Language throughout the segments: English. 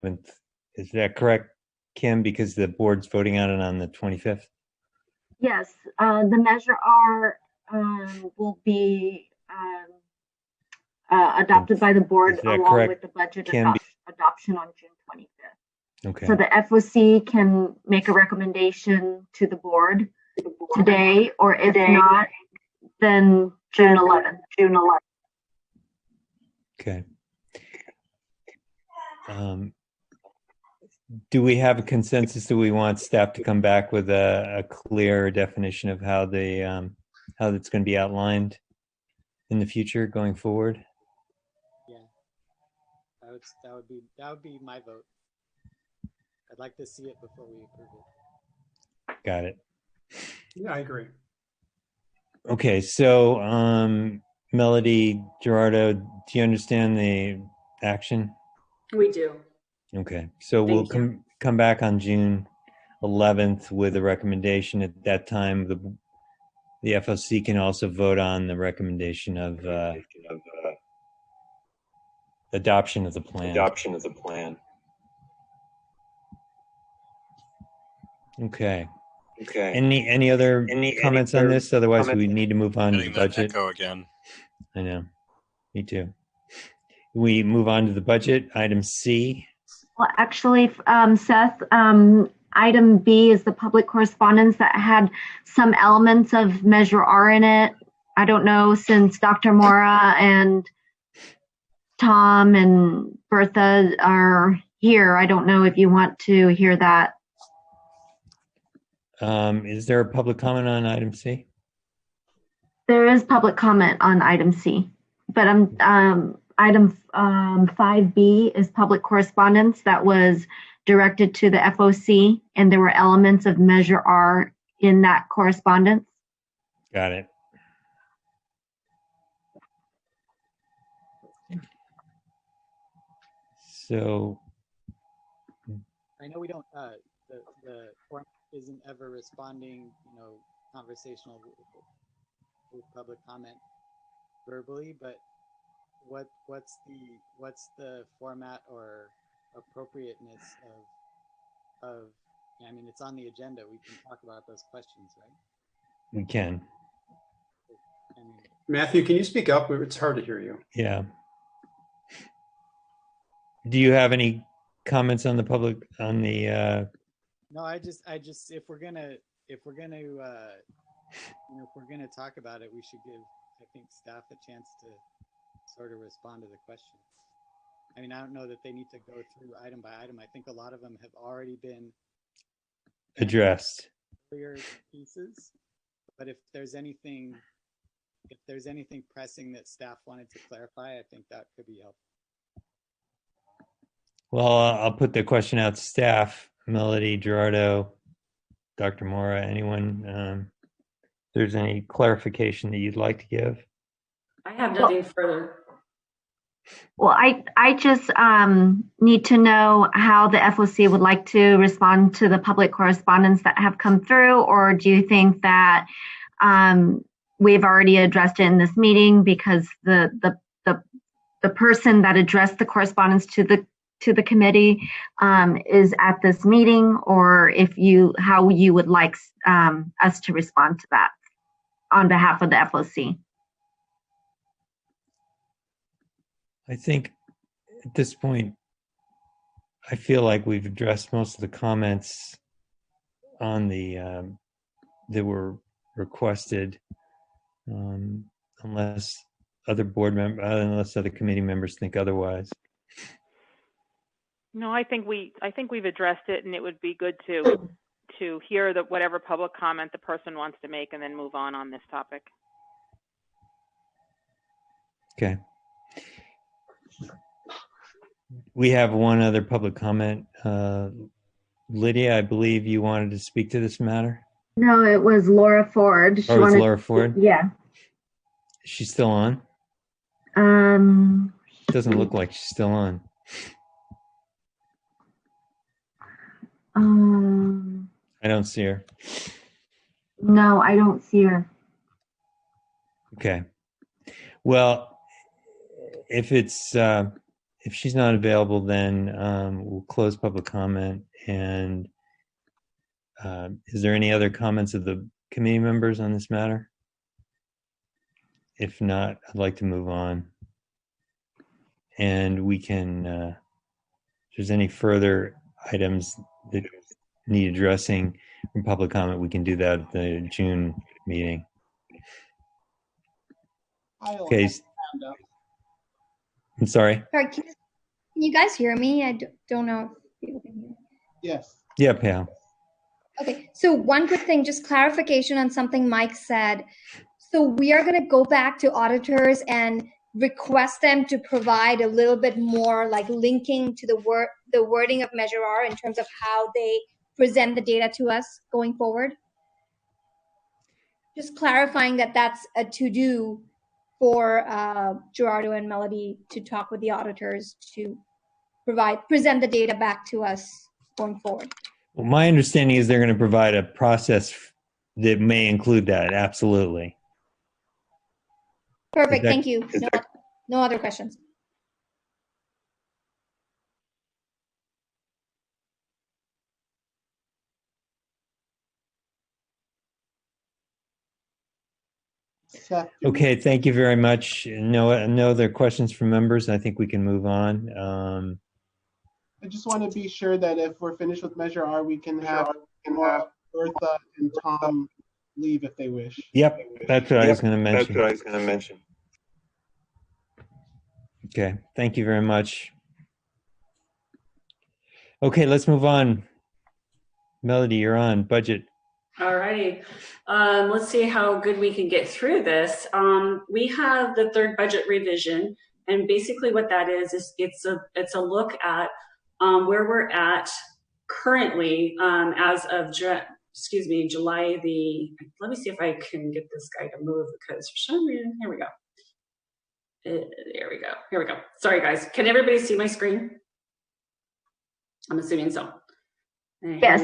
Is that correct, Kim? Because the board's voting on it on the 25th? Yes, the Measure R will be adopted by the board Is that along correct, with the budget Kim? adoption on June 25th. Okay. So the FOC can make a recommendation to the board today, or if not, then June 11th. Okay. Do we have a consensus that we want staff to come back with a clear definition of how they how that's going to be outlined in the future going forward? Yeah, that would be my vote. I'd like to see it before we approve it. Got it. Yeah, I agree. Okay, so Melody, Gerardo, do you understand the action? We do. Okay, so we'll come back on June 11th with a recommendation. At that time, the FOC can also vote on the recommendation of adoption of the plan. Okay. Any other comments on this? Otherwise, we need to move on to the budget. Echo again. I know. Me too. We move on to the budget. Item C. Well, actually, Seth, item B is the public correspondence that had some elements of Measure R in it. I don't know, since Dr. Mora and Tom and Bertha are here, I don't know if you want to hear that. Is there a public comment on item C? There is public comment on item C, but item 5B is public correspondence that was directed to the FOC, and there were elements of Measure R in that correspondence. Got it. So I know we don't, the form isn't ever responding, conversational with public comment verbally, but what's the format or appropriateness of I mean, it's on the agenda. We can talk about those questions, right? we can. Matthew, can you speak up? It's hard to hear you. Yeah. Do you have any comments on the public on the? No, I just if we're gonna talk about it, we should give, I think, staff a chance to sort of respond to the questions. I mean, I don't know that they need to go through item by item. I think a lot of them have already been addressed. Clear pieces, but if there's anything pressing that staff wanted to clarify, I think that could be helpful. Well, I'll put the question out to staff. Melody, Gerardo, Dr. Mora, anyone, if there's any clarification that you'd like to give? I have nothing further. Well, I just need to know how the FOC would like to respond to the public correspondence that have come through, or do you think that we've already addressed it in this meeting because the person that addressed the correspondence to the committee is at this meeting, or how you would like us to respond to that on behalf of the FOC? I think at this point, I feel like we've addressed most of the comments on the that were requested, unless other committee members think otherwise. No, I think we've addressed it, and it would be good to hear whatever public comment the person wants to make, and then move on this topic. Okay. We have one other public comment. Lydia, I believe you wanted to speak to this matter. No, it was Laura Ford. It was Laura Ford? Yeah. Is she still on? Doesn't look like she's still on. I don't see her. No, I don't see her. Okay. Well, if it's if she's not available, then we'll close public comment. And is there any other comments of the committee members on this matter? If not, I'd like to move on. And we can, if there's any further items that need addressing from public comment, we can do that at the June meeting. Okay. I'm sorry. Sorry, can you guys hear me? I don't know if people can hear. Yes. Yeah, Pam. Okay, so one quick thing, just clarification on something Mike said. So we are going to go back to auditors and request them to provide a little bit more like linking to the wording of Measure R in terms of how they present the data to us going forward. Just clarifying that that's a to-do for Gerardo and Melody to talk with the auditors to present the data back to us going forward. Well, my understanding is they're going to provide a process that may include that. Absolutely. Perfect. Thank you. No other questions. Okay, thank you very much. No other questions from members. I think we can move on. I just want to be sure that if we're finished with Measure R, we can have Bertha and Tom leave if they wish. Yep, that's what I was going to mention. Okay, thank you very much. Okay, let's move on. Melody, you're on budget. All righty. Let's see how good we can get through this. We have the third budget revision, and basically what that is it's a look at where we're at currently as of July the. Let me see if I can get this guy to move because for some reason, here we go. Here we go. Sorry guys, can everybody see my screen? I'm assuming so. Yes.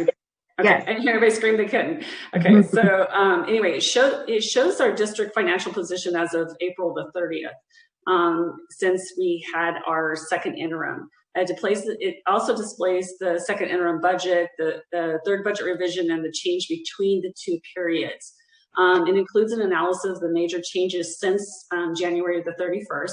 Okay, yes. I hear everybody scream they couldn't. Okay, so anyway, it shows our district financial position as of April the 30th, since we had our second interim. It also displays the second interim budget, the third budget revision, and the change between the two periods. It includes an analysis of the major changes since January the 31st,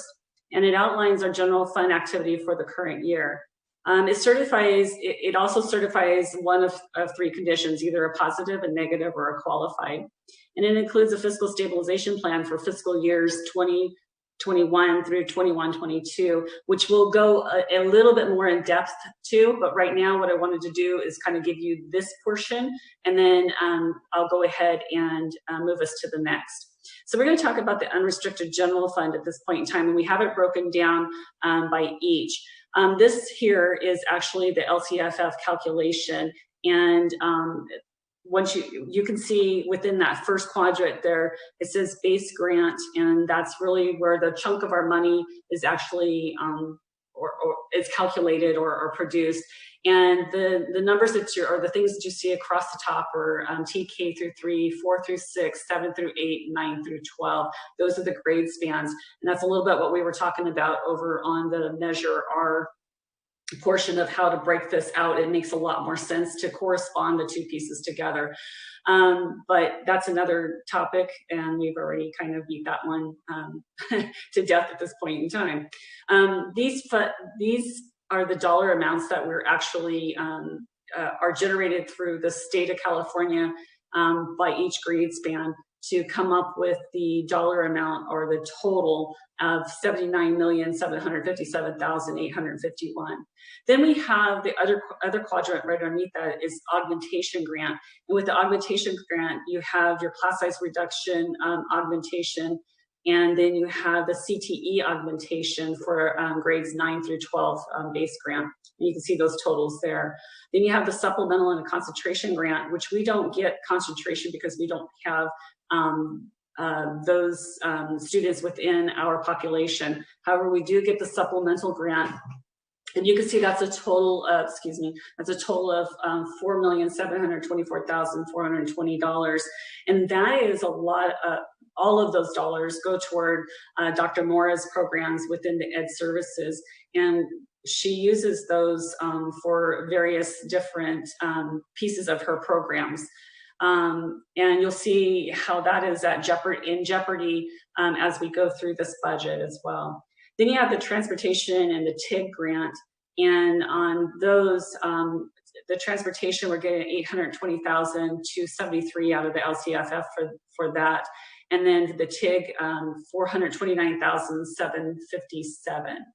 and it outlines our general fund activity for the current year. It also certifies one of three conditions, either a positive, a negative, or a qualified. And it includes a fiscal stabilization plan for fiscal years 2021 through 21-22, which we'll go a little bit more in depth to, but right now what I wanted to do is kind of give you this portion, and then I'll go ahead and move us to the next. So we're going to talk about the unrestricted general fund at this point in time, and we have it broken down by each. This here is actually the LCFF calculation, and once you can see within that first quadrant there, it says base grant, and that's really where the chunk of our money is actually or is calculated or produced. And the numbers or the things that you see across the top are TK through 3, 4 through 6, 7 through 8, 9 through 12. Those are the grade spans. And that's a little bit what we were talking about over on the Measure R portion of how to break this out. It makes a lot more sense to correspond the two pieces together. But that's another topic, and we've already kind of beat that one to death at this point in time. These are the dollar amounts that we're actually are generated through the state of California by each grade span to come up with the dollar amount or the total of $79,757,851. Then we have the other quadrant right underneath that is augmentation grant. And with the augmentation grant, you have your class size reduction augmentation, and then you have the CTE augmentation for grades 9 through 12 base grant. And you can see those totals there. Then you have the supplemental and a concentration grant, which we don't get concentration because we don't have those students within our population. However, we do get the supplemental grant, and you can see that's a total of, that's a total of $4,724,420, and that is a lot. all of those dollars go toward Dr. Mora's programs within the ed services, and she uses those for various different pieces of her programs. And you'll see how that is in jeopardy as we go through this budget as well. Then you have the transportation and the TIG grant, and on those, the transportation, we're getting 820,273 out of the LCFF for that, and then the TIG 429,757.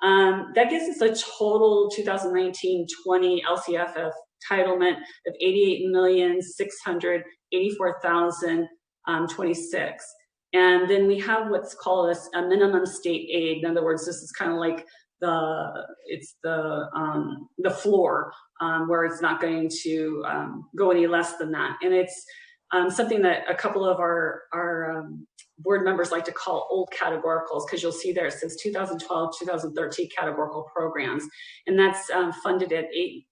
That gives us a total 2019-20 LCFF entitlement of 88,684,026. And then we have what's called a minimum state aid. In other words, this is kind of like the floor where it's not going to go any less than that. And it's something that a couple of our board members like to call old categoricals, because you'll see there it says 2012, 2013 categorical programs, and that's funded at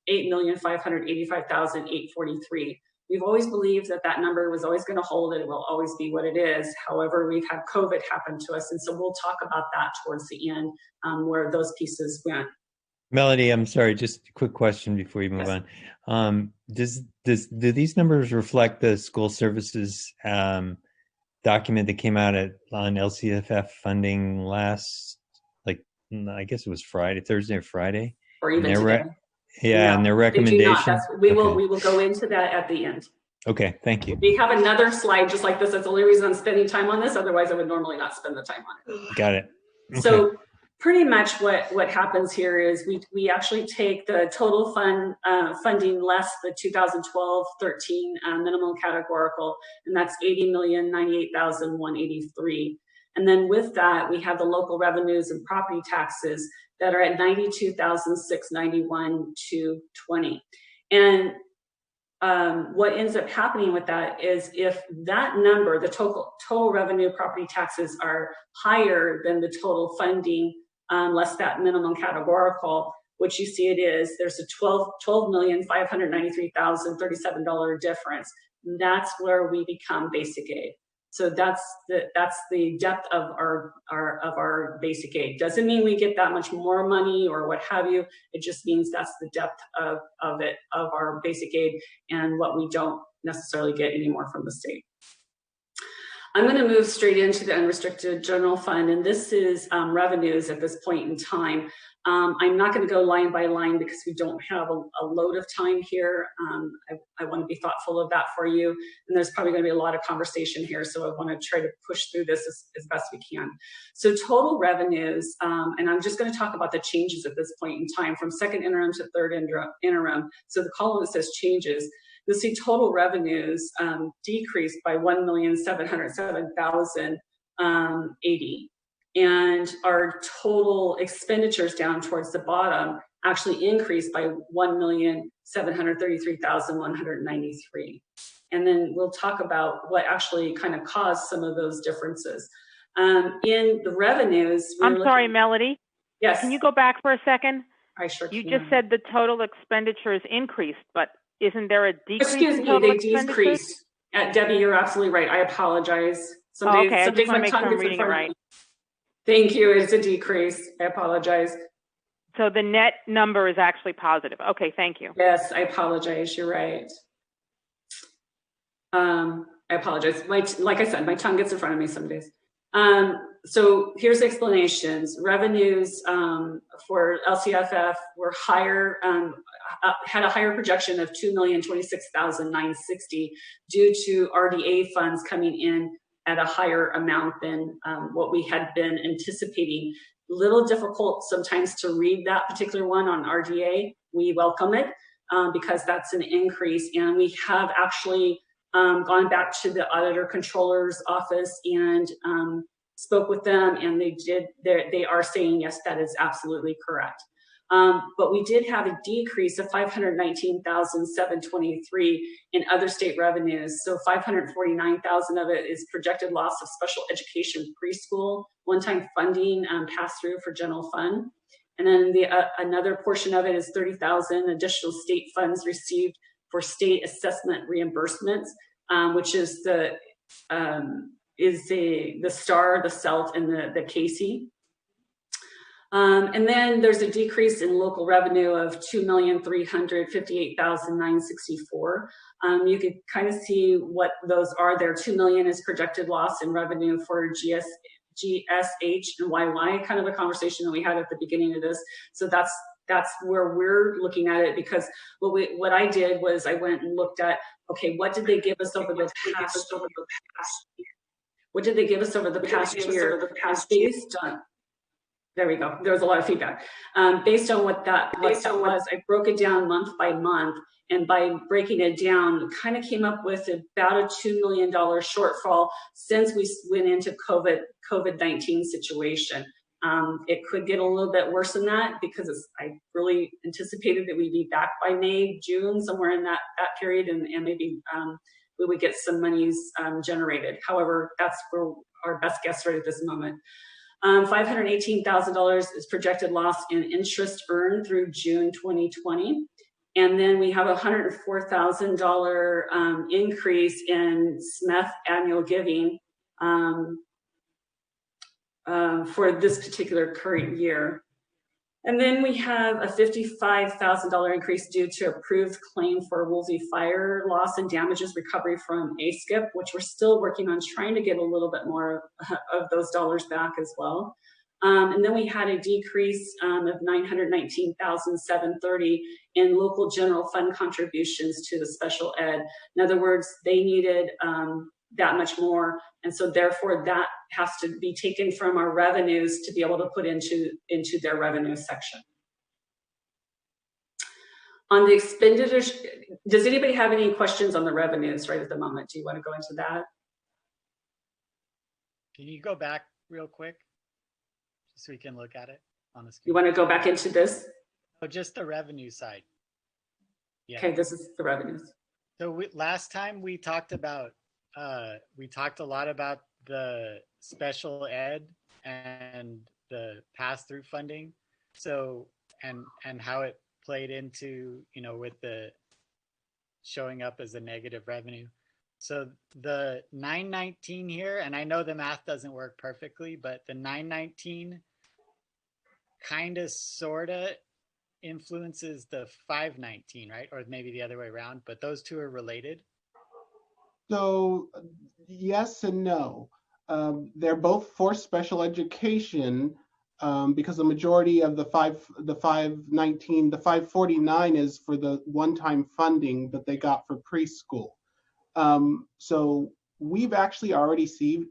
$8,585,843. We've always believed that that number was always going to hold, and it will always be what it is. However, we've had COVID happen to us, and so we'll talk about that towards the end, where those pieces went. Melody, I'm sorry, just a quick question before you move on. Do these numbers reflect the school services document that came out on LCFF funding last, like, I guess it was Thursday or Friday? Or even today. Yeah, and their recommendation. We will go into that at the end. Okay, thank you. We have another slide just like this. That's the only reason I'm spending time on this. Otherwise, I would normally not spend the time on it. Got it. Okay. So pretty much what happens here is we actually take the total funding less the 2012-13 minimum categorical, and that's $80,098,183. And then with that, we have the local revenues and property taxes that are at $92,691,220. And what ends up happening with that is if that number, the total revenue property taxes, are higher than the total funding less that minimum categorical, which you see it is, there's a $12,593,037 difference. That's where we become basic aid. So that's the depth of our basic aid. Doesn't mean we get that much more money or what have you. It just means that's the depth of our basic aid and what we don't necessarily get anymore from the state. I'm going to move straight into the unrestricted general fund, and this is revenues at this point in time. I'm not going to go line by line because we don't have a load of time here. I want to be thoughtful of that for you, and there's probably going to be a lot of conversation here, so I want to try to push through this as best we can. So total revenues, and I'm just going to talk about the changes at this point in time from second interim to third interim. So the column that says changes, you'll see total revenues decreased by $1,707,080. And our total expenditures down towards the bottom actually increased by $1,733,193. And then we'll talk about what actually kind of caused some of those differences. In the revenues, I'm sorry, Melody. Yes. Can you go back for a second? I sure can. You just said the total expenditures increased, but isn't there a decrease? Excuse me, they decreased. Debbie, you're absolutely right. I apologize. Okay, I just want to make sure I'm reading it right. Thank you. It's a decrease. I apologize. So the net number is actually positive. Okay, thank you. Yes, I apologize. You're right. I apologize. Like I said, my tongue gets in front of me some days. So here's explanations. Revenues for LCFF were higher, had a higher projection of $2,026,960 due to RDA funds coming in at a higher amount than what we had been anticipating. Little difficult sometimes to read that particular one on RDA. We welcome it because that's an increase, and we have actually gone back to the auditor controller's office and spoke with them, and they are saying yes, that is absolutely correct. But we did have a decrease of $519,723 in other state revenues. So $549,000 of it is projected loss of special education preschool one-time funding pass-through for general fund. And then another portion of it is $30,000 additional state funds received for state assessment reimbursements, which is the the STAR, the SELT, and the CASE. And then there's a decrease in local revenue of $2,358,964. You could kind of see what those are there. $2 million is projected loss in revenue for GSH and YY, kind of a conversation that we had at the beginning of this. So that's where we're looking at it, because what I did was I went and looked at, okay, what did they give us over the past year? What did they give us over the past year? Based on, there we go. There was a lot of feedback. Based on what that was, I broke it down month by month, and by breaking it down, kind of came up with about a $2 million shortfall since we went into COVID-19 situation. It could get a little bit worse than that, because I really anticipated that we'd be back by May, June, somewhere in that period, and maybe we would get some monies generated. However, that's where our best guess right at this moment. $518,000 is projected loss in interest earned through June 2020. And then we have a $104,000 increase in SMEF annual giving for this particular current year. And then we have a $55,000 increase due to approved claim for Woolsey fire loss and damages recovery from ASCIP, which we're still working on trying to get a little bit more of those dollars back as well. And then we had a decrease of $919,730 in local general fund contributions to the special ed. In other words, they needed that much more, and so therefore that has to be taken from our revenues to be able to put into their revenue section. On the expenditures, does anybody have any questions on the revenues right at the moment? Do you want to go into that? Can you go back real quick just so we can look at it on the screen? You want to go back into this? Oh, just the revenue side. Yeah. Okay, this is the revenues. So last time we talked about we talked a lot about the special ed and the pass-through funding. So and how it played into, you know, with the showing up as a negative revenue. So the 919 here, and I know the math doesn't work perfectly, but the 919 kind of sort of influences the 519, right? Or maybe the other way around, but those two are related. So yes and no. They're both for special education because the majority of the 519, the 549 is for the one-time funding that they got for preschool. So we've actually already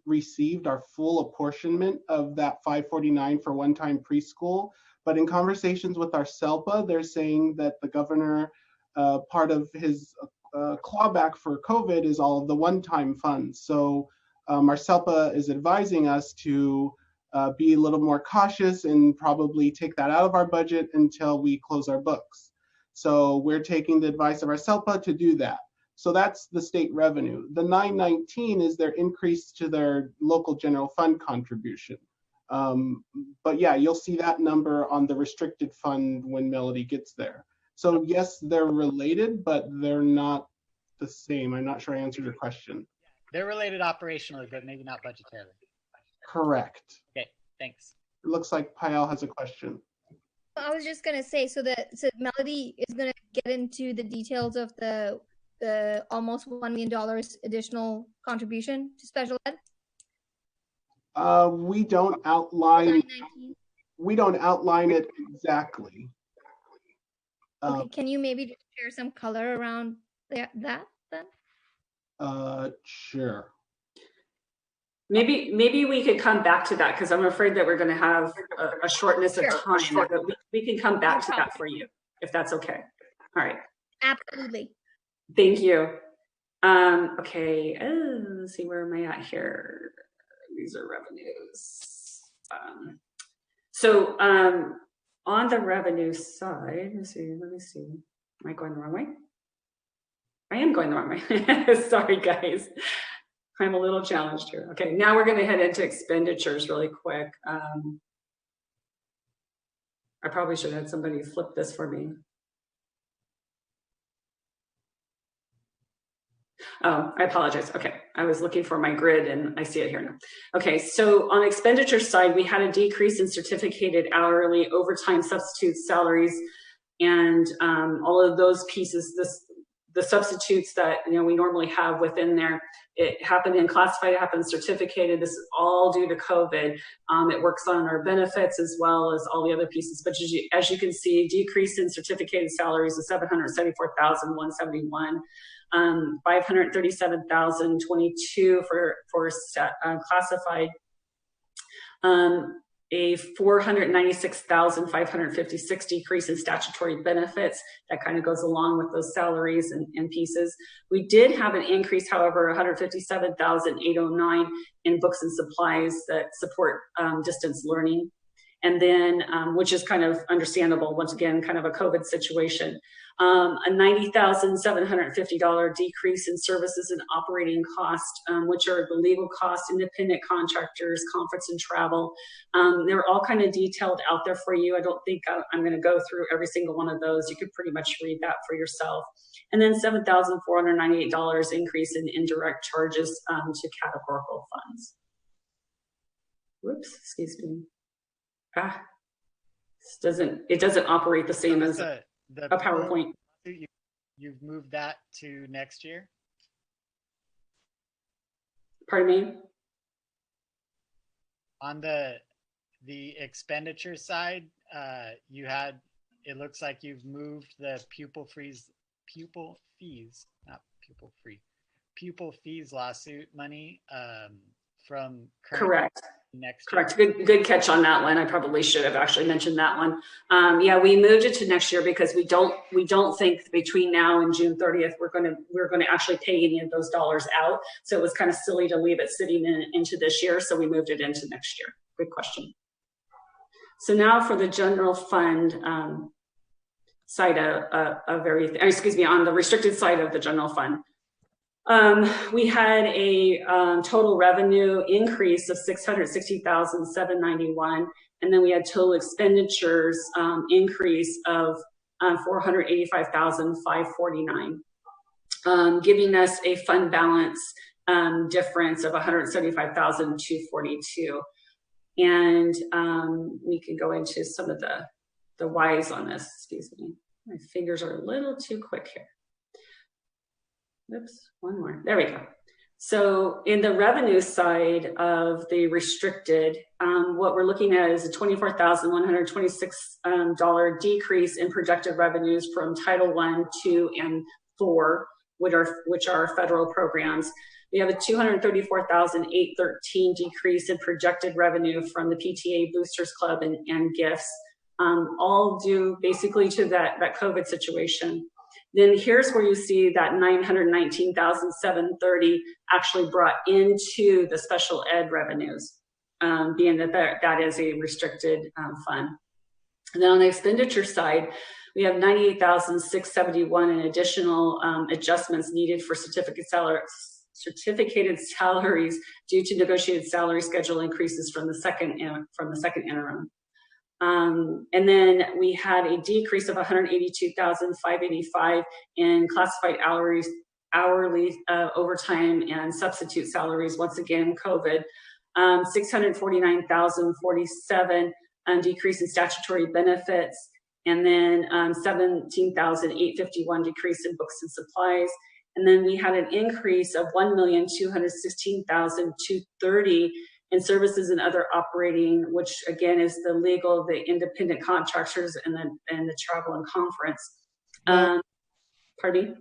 received our full apportionment of that 549 for one-time preschool. But in conversations with our SELPA, they're saying that the governor, part of his clawback for COVID is all of the one-time funds. So our SELPA is advising us to be a little more cautious and probably take that out of our budget until we close our books. So we're taking the advice of our SELPA to do that. So that's the state revenue. The 919 is their increase to their local general fund contribution. But yeah, you'll see that number on the restricted fund when Melody gets there. So yes, they're related, but they're not the same. I'm not sure I answered your question. They're related operationally, but maybe not budgetarily. Correct. Okay, thanks. It looks like Payal has a question. I was just gonna say, so Melody is gonna get into the details of the almost $1 million additional contribution to special ed. We don't outline. 919. We don't outline it exactly. Okay, can you maybe just share some color around that then? Sure. Maybe we could come back to that, because I'm afraid that we're going to have a shortness of time. But we can come back to that for you, if that's okay. All right. Absolutely. Thank you. Okay, let's see, where am I at here? These are revenues. So on the revenue side, let me see. Am I going the wrong way? I am going the wrong way. Sorry, guys. I'm a little challenged here. Okay, now we're going to head into expenditures really quick. I probably should have had somebody flip this for me. Oh, I apologize. Okay, I was looking for my grid and I see it here now. Okay, so on expenditure side, we had a decrease in certificated hourly, overtime, substitute salaries, and all of those pieces. The substitutes that we normally have within there. It happened in classified, it happened certificated. This is all due to COVID. It works on our benefits as well as all the other pieces. But as you can see, decrease in certificated salaries of 774,171. 537,022 for classified, a 496,556 decrease in statutory benefits. That kind of goes along with those salaries and pieces. We did have an increase, however, 157,809 in books and supplies that support distance learning. And then, which is kind of understandable, once again, kind of a COVID situation. A $90,750 decrease in services and operating costs, which are the legal costs, independent contractors, conference and travel. They're all kind of detailed out there for you. I don't think I'm going to go through every single one of those. You could pretty much read that for yourself. And then $7,498 increase in indirect charges to categorical funds. Whoops, excuse me. It doesn't operate the same as a PowerPoint. You've moved that to next year? Pardon me? On the expenditure side, it looks like you've moved the pupil fees lawsuit money from correct next year. Correct. Good catch on that one. I probably should have actually mentioned that one. Yeah, we moved it to next year because we don't think between now and June 30th we're going to actually pay any of those dollars out. So it was kind of silly to leave it sitting into this year. So we moved it into next year. Good question. So now for the general fund side of everything, excuse me, on the restricted side of the general fund. We had a total revenue increase of $660,791, and then we had total expenditures increase of $485,549, giving us a fund balance difference of $175,242. And we can go into some of the whys on this. Excuse me, my fingers are a little too quick here. Oops, one more. There we go. So in the revenue side of the restricted, what we're looking at is a $24,126 decrease in projected revenues from Title I, II, and IV, which are federal programs. We have a $234,813 decrease in projected revenue from the PTA Boosters Club and gifts, all due basically to that COVID situation. Then here's where you see that $919,730 actually brought into the special ed revenues, being that is a restricted fund. And then on the expenditure side, we have $98,671 in additional adjustments needed for certificated salaries due to negotiated salary schedule increases from the second interim. And then we had a decrease of $182,585 in classified hourly overtime and substitute salaries. Once again, COVID. $649,047 decrease in statutory benefits, and then $17,851 decrease in books and supplies. And then we had an increase of $1,216,230 in services and other operating, which again is the legal, the independent contractors, and the travel and conference. Pardon me?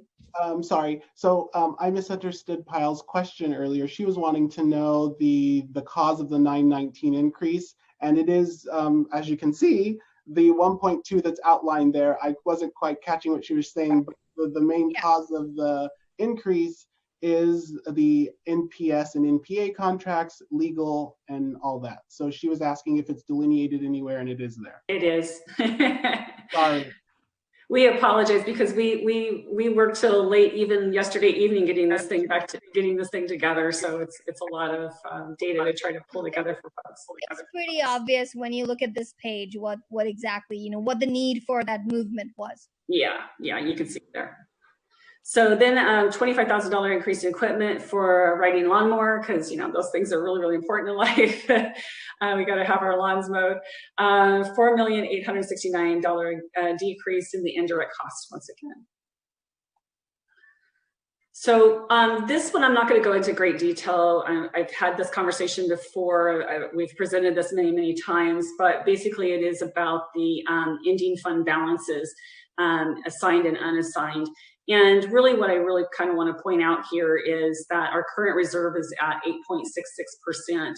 Sorry. So I misunderstood Pyle's question earlier. She was wanting to know the cause of the 919 increase, and it is, as you can see, the 1.2 that's outlined there. I wasn't quite catching what she was saying, but the main cause of the increase is the NPS and NPA contracts, legal, and all that. So she was asking if it's delineated anywhere, and it is there. It is. Sorry. We apologize because we worked till late, even yesterday evening, getting this thing together. So it's a lot of data to try to pull together for folks. It's pretty obvious when you look at this page what exactly what the need for that movement was. Yeah, you can see there. So then $25,000 increase in equipment for a riding lawnmower, because those things are really, really important in life. We got to have our lawns mowed. $4,869 decrease in the indirect costs once again. So this one, I'm not going to go into great detail. I've had this conversation before. We've presented this many, many times, but basically it is about the ending fund balances, assigned and unassigned. And really what I really kind of want to point out here is that our current reserve is at 8.66%.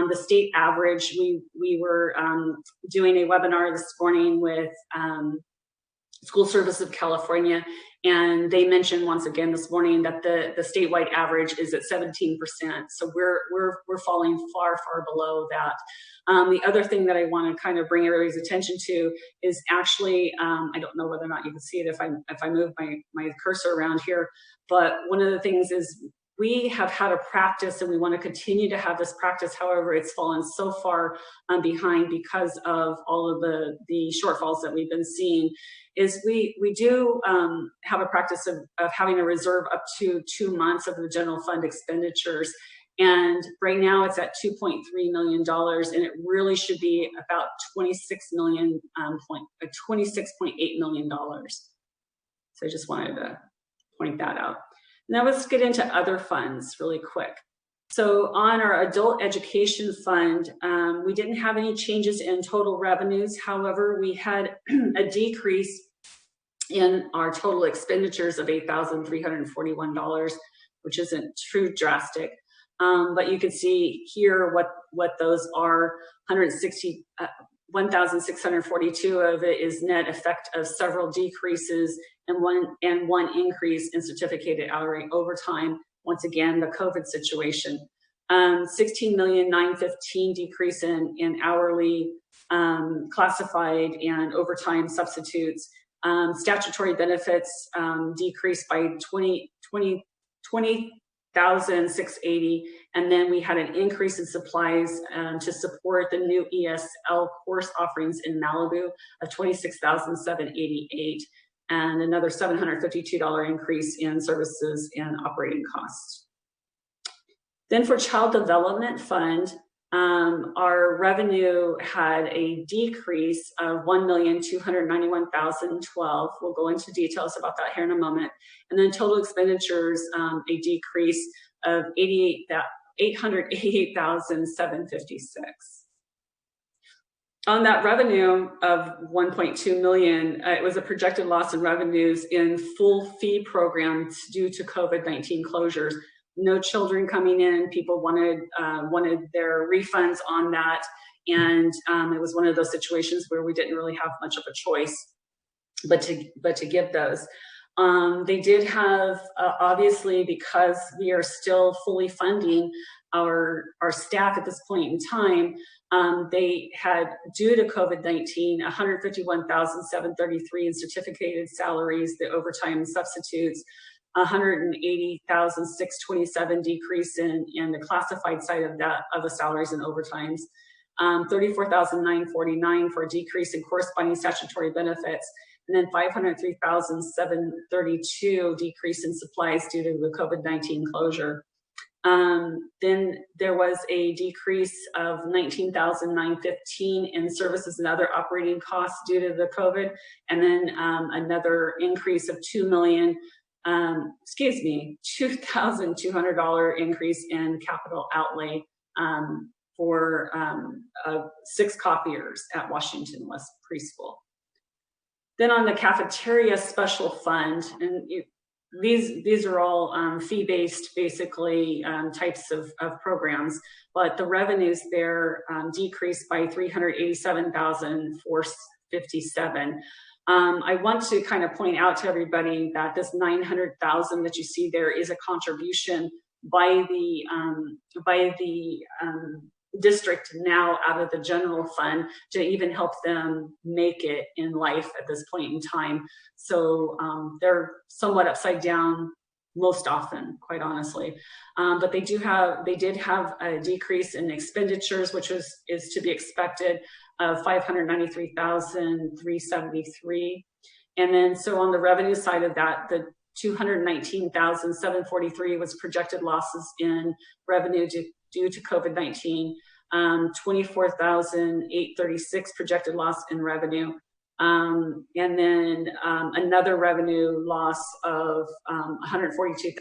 The state average, we were doing a webinar this morning with School Service of California, and they mentioned once again this morning that the statewide average is at 17%. So we're falling far, far below that. The other thing that I want to kind of bring everybody's attention to is actually, I don't know whether or not you can see it if I move my cursor around here, but one of the things is we have had a practice and we want to continue to have this practice. However, it's fallen so far behind because of all of the shortfalls that we've been seeing, is we do have a practice of having a reserve up to 2 months of the general fund expenditures. And right now it's at $2.3 million, and it really should be about $26.8 million. So I just wanted to point that out. Now let's get into other funds really quick. So on our adult education fund, we didn't have any changes in total revenues. However, we had a decrease in our total expenditures of $8,341, which isn't too drastic. But you can see here what those are. 1,642 of it is net effect of several decreases and one increase in certificated hourly overtime. Once again, the COVID situation. 16,915 decrease in hourly classified and overtime substitutes. Statutory benefits decreased by 20,680, and then we had an increase in supplies to support the new ESL course offerings in Malibu of 26,788, and another $752 increase in services and operating costs. Then for Child Development Fund, our revenue had a decrease of $1,291,012. We'll go into details about that here in a moment. And then total expenditures, a decrease of $888,756. On that revenue of $1.2 million, it was a projected loss in revenues in full fee programs due to COVID-19 closures. No children coming in. People wanted their refunds on that, and it was one of those situations where we didn't really have much of a choice, but to give those. They did have obviously, because we are still fully funding our staff at this point in time. They had, due to COVID-19, $151,733 in certificated salaries, the overtime substitutes. $180,627 decrease in the classified side of the salaries and overtimes, $34,949 for a decrease in corresponding statutory benefits, and then $503,732 decrease in supplies due to the COVID-19 closure. Then there was a decrease of $19,915 in services and other operating costs due to the COVID, and then another increase of $2,200 increase in capital outlay for 6 copiers at Washington West Preschool. Then on the cafeteria special fund, and these are all fee-based, basically, types of programs, but the revenues there decreased by $387,457. I want to kind of point out to everybody that this $900,000 that you see there is a contribution by the district now out of the general fund to even help them make it in life at this point in time. So they're somewhat upside down most often, quite honestly. But they did have a decrease in expenditures, which is to be expected, of $593,373. And then so on the revenue side of that, 219,743 was projected losses in revenue due to COVID-19. 24,836 projected loss in revenue. And then another revenue loss of 142,000